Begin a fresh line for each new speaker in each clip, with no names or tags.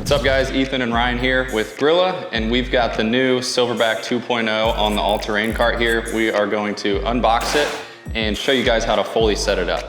What's up guys, Ethan and Ryan here with Grilla, and we've got the new Silverbac 2.0 on the all-terrain cart here. We are going to unbox it and show you guys how to fully set it up.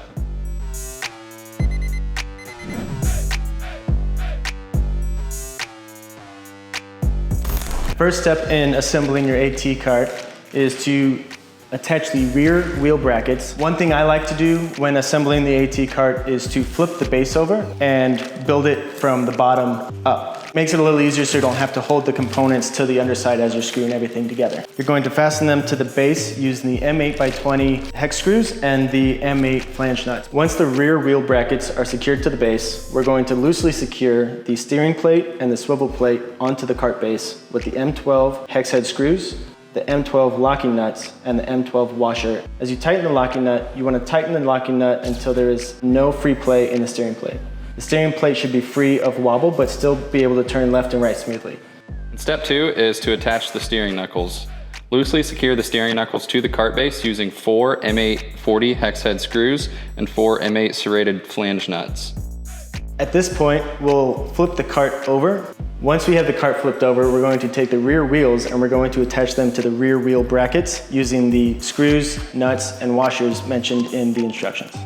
First step in assembling your AT cart is to attach the rear wheel brackets. One thing I like to do when assembling the AT cart is to flip the base over and build it from the bottom up. Makes it a little easier so you don't have to hold the components to the underside as you're screwing everything together. You're going to fasten them to the base using the M8x20 hex screws and the M8 flange nuts. Once the rear wheel brackets are secured to the base, we're going to loosely secure the steering plate and the swivel plate onto the cart base with the M12 hex head screws, the M12 locking nuts, and the M12 washer. As you tighten the locking nut, you want to tighten the locking nut until there is no free play in the steering plate. The steering plate should be free of wobble, but still be able to turn left and right smoothly.
Step 2 is to attach the steering knuckles. Loosely secure the steering knuckles to the cart base using 4 M8 40 hex head screws and 4 M8 serrated flange nuts.
At this point, we'll flip the cart over. Once we have the cart flipped over, we're going to take the rear wheels and we're going to attach them to the rear wheel brackets using the screws, nuts, and washers mentioned in the instructions.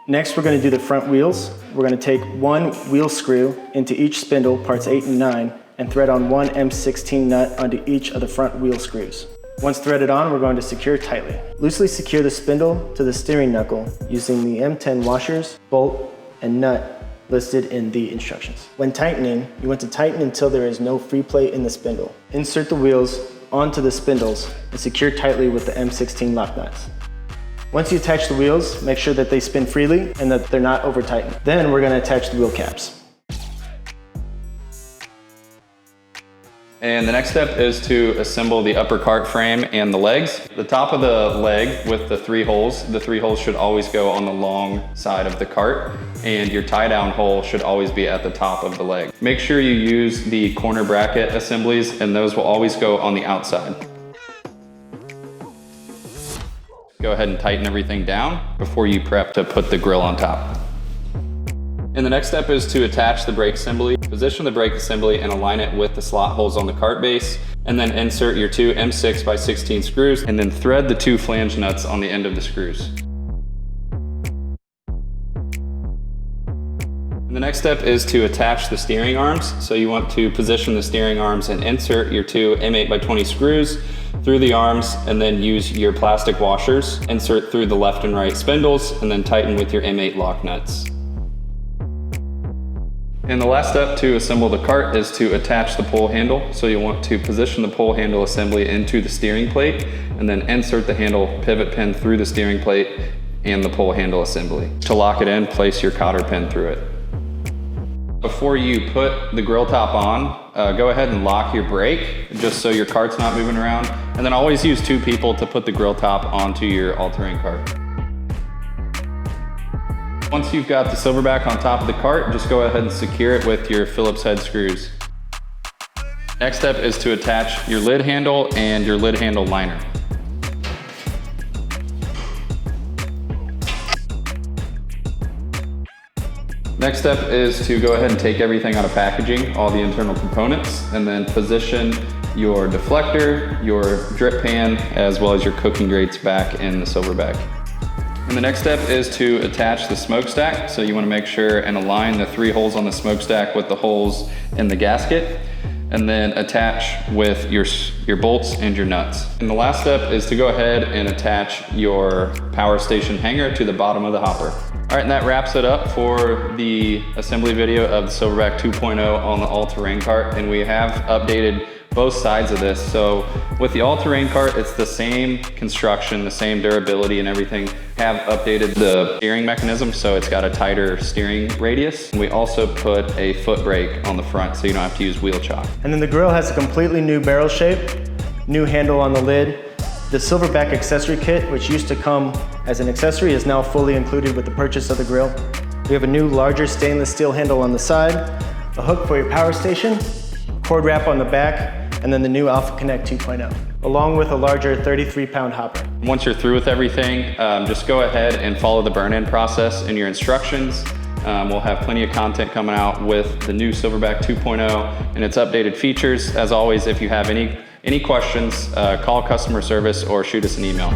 Next, we're going to do the front wheels. We're going to take one wheel screw into each spindle, parts 8 and 9, and thread on one M16 nut onto each of the front wheel screws. Once threaded on, we're going to secure tightly. Loosely secure the spindle to the steering knuckle using the M10 washers, bolt, and nut listed in the instructions. When tightening, you want to tighten until there is no free play in the spindle. Insert the wheels onto the spindles and secure tightly with the M16 lock nuts. Once you attach the wheels, make sure that they spin freely and that they're not over tightened. Then we're going to attach the wheel caps.
And the next step is to assemble the upper cart frame and the legs. The top of the leg with the three holes should always go on the long side of the cart, and your tie down hole should always be at the top of the leg. Make sure you use the corner bracket assemblies, and those will always go on the outside. Go ahead and tighten everything down before you prep to put the grill on top. And the next step is to attach the brake assembly. Position the brake assembly and align it with the slot holes on the cart base, and then insert your 2 M6x16 screws, and then thread the 2 flange nuts on the end of the screws. And the next step is to attach the steering arms. So you want to position the steering arms and insert your 2 M8x20 screws through the arms, and then use your plastic washers, insert through the left and right spindles, and then tighten with your M8 lock nuts. And the last step to assemble the cart is to attach the pull handle. So you want to position the pull handle assembly into the steering plate, and then insert the handle pivot pin through the steering plate and the pull handle assembly. To lock it in, place your cotter pin through it. Before you put the grill top on, go ahead and lock your brake just so your cart's not moving around. And then always use 2 people to put the grill top onto your all-terrain cart. Once you've got the Silverbac on top of the cart, just go ahead and secure it with your Phillips head screws. Next step is to attach your lid handle and your lid handle liner. Next step is to go ahead and take everything out of packaging, all the internal components, and then position your deflector, your drip pan, as well as your cooking grates back in the Silverbac. And the next step is to attach the smokestack. So you want to make sure and align the 3 holes on the smokestack with the holes in the gasket, and then attach with your bolts and your nuts. And the last step is to go ahead and attach your power station hanger to the bottom of the hopper. All right, and that wraps it up for the assembly video of the Silverbac 2.0 on the all-terrain cart, and we have updated both sides of this. So with the all-terrain cart, it's the same construction, the same durability and everything. Have updated the steering mechanism, so it's got a tighter steering radius. And we also put a foot brake on the front, so you don't have to use wheel chock.
And then the grill has a completely new barrel shape, new handle on the lid. The Silverbac accessory kit, which used to come as an accessory, is now fully included with the purchase of the grill. We have a new larger stainless steel handle on the side, a hook for your power station, cord wrap on the back, and then the new Alpha Connect 2.0, along with a larger 33-pound hopper.
Once you're through with everything, just go ahead and follow the burn-in process in your instructions. We'll have plenty of content coming out with the new Silverbac 2.0 and its updated features. As always, if you have any questions, call customer service or shoot us an email.